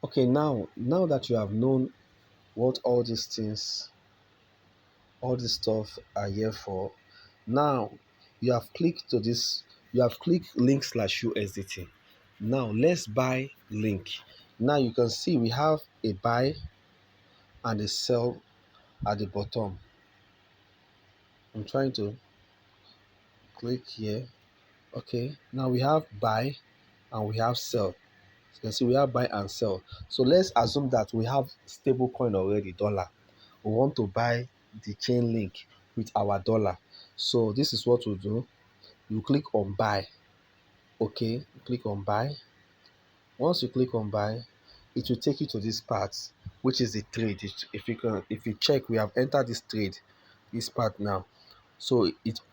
Okay, now that you have known what all these things, all this stuff are here for, now you have clicked to this, you have clicked link slash USDT. Now let's buy link. Now you can see we have a buy and a sell at the bottom. I'm trying to click here. Okay, now we have buy and we have sell. You can see we have buy and sell. So let's assume that we have stable coin already, dollar. We want to buy the chain link with our dollar. So this is what we'll do. You click on buy. Okay, click on buy. Once you click on buy, it will take you to this part, which is the trade. If you check, we have entered this trade, this part now. So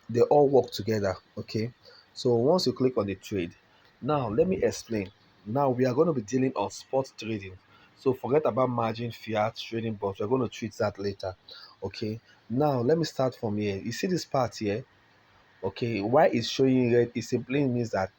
they all work together. Okay, so once you click on the trade, now let me explain. Now we are going to be dealing on spot trading. So forget about margin fiat trading, but we're going to treat that later. Okay, now let me start from here. You see this part here. Okay, why it's showing red? It simply means that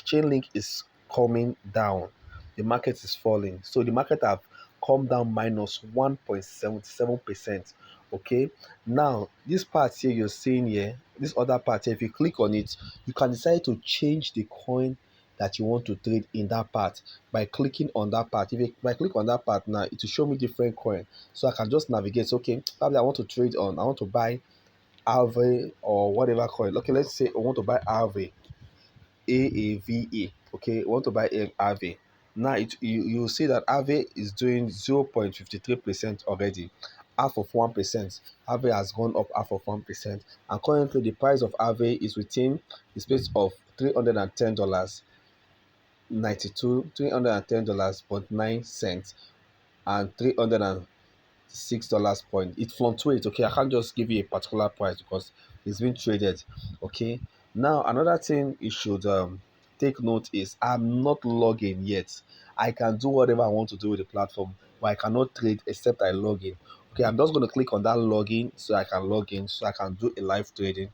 chain link is coming down. The market is falling. So the market have come down minus 1.77%. Okay, now this part here you're seeing here, this other part here, if you click on it, you can decide to change the coin that you want to trade in that part by clicking on that part. If I click on that part now, it will show me different coin, so I can just navigate. Okay, probably I want to trade on, I want to buy Aave or whatever coin. Okay, let's say I want to buy Aave, AAVE. Okay, I want to buy Aave. Now you see that Aave is doing 0.53% already, half of 1%. Aave has gone up half of 1%, and currently the price of Aave is within the space of $310, 92 $310.9, and $306 point. It fluctuates. Okay, I can't just give you a particular price because it's been traded. Okay, now another thing you should take note is I'm not logging yet. I can do whatever I want to do with the platform, but I cannot trade except I log in. Okay, I'm just going to click on that login so I can log in, so I can do a live trading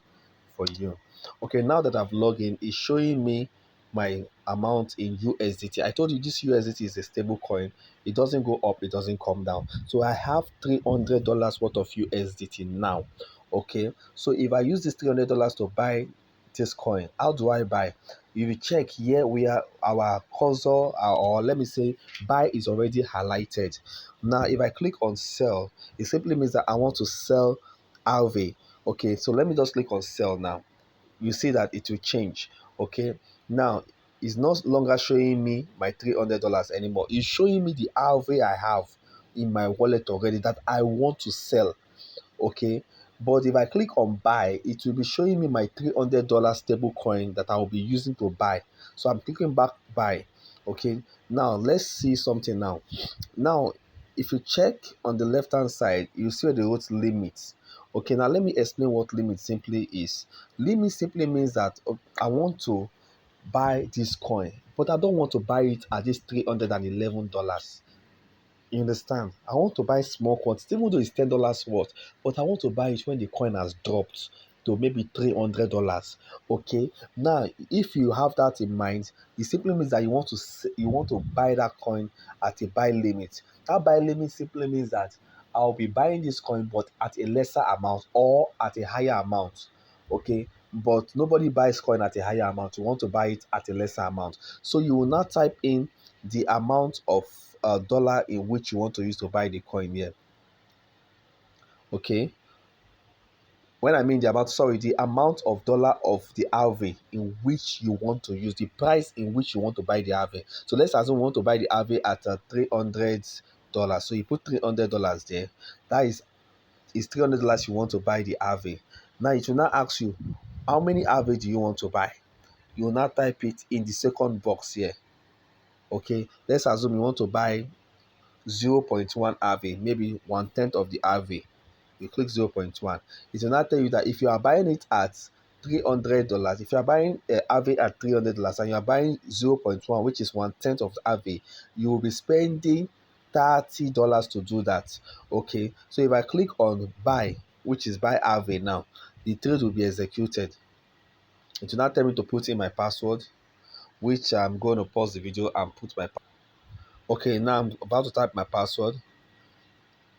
for you. Okay, now that I've logged in, it's showing me my amount in USDT. I told you this USDT is a stable coin. It doesn't go up, it doesn't come down. So I have $300 worth of USDT now. Okay, so if I use this $300 to buy this coin, how do I buy? If you check here, we are our cursor, or let me say buy is already highlighted. Now if I click on sell, it simply means that I want to sell Alve. Okay, so let me just click on sell now. You see that it will change. Okay, now it's no longer showing me my $300 anymore. It's showing me the Alve I have in my wallet already that I want to sell. Okay, but if I click on buy, it will be showing me my $300 stable coin that I will be using to buy. So I'm clicking back buy. Okay, now let's see something now. Now if you check on the left hand side, you see where they wrote limits. Okay, now let me explain what limit simply is. Limit simply means that I want to buy this coin, but I don't want to buy it at this $311. You understand? I want to buy small quantity, even though it's $10 worth, but I want to buy it when the coin has dropped to maybe $300. Okay. Now, if you have that in mind, it simply means that you want to buy that coin at a buy limit. That buy limit simply means that I'll be buying this coin, but at a lesser amount or at a higher amount. Okay. But nobody buys coin at a higher amount. You want to buy it at a lesser amount. So you will now type in the amount of dollar in which you want to use to buy the coin here. Okay, when I mean the amount, sorry, the amount of dollar of the Aave in which you want to use, the price in which you want to buy the Aave. So let's assume we want to buy the Aave at $300. So you put $300 there. That is $300 you want to buy the Aave. Now it will now ask you, how many Aave do you want to buy? You will now type it in the second box here. Okay, let's assume you want to buy 0.1 Aave, maybe 1/10 of the Aave. You click 0.1. It will not tell you that if you are buying it at $300, if you are buying Aave at $300 and you are buying 0.1, which is 1/10 of the Aave, you will be spending $30 to do that. Okay, so if I click on buy, which is buy Aave now, the trade will be executed. It will not tell me to put in my password, which I'm going to pause the video and put my. Okay, now I'm about to type my password.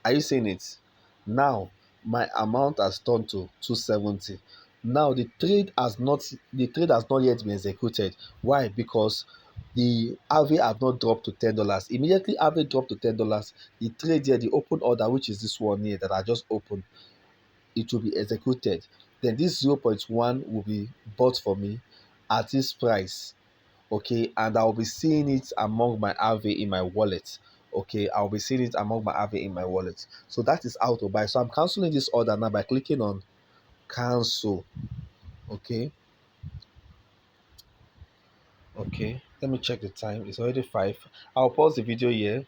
Are you seeing it? Now my amount has turned to 270. Now the trade has not yet been executed. Why? Because the AVE have not dropped to $10. Immediately AVE dropped to $10, the trade here, the open order, which is this one here that I just opened, it will be executed. Then this 0.1 will be bought for me at this price. Okay, and I'll be seeing it among my AVE in my wallet. Okay, I'll be seeing it among my AVE in my wallet. So that is how to buy. So I'm canceling this order now by clicking on cancel. Okay, okay, let me check the time. It's already 5. I'll pause the video here.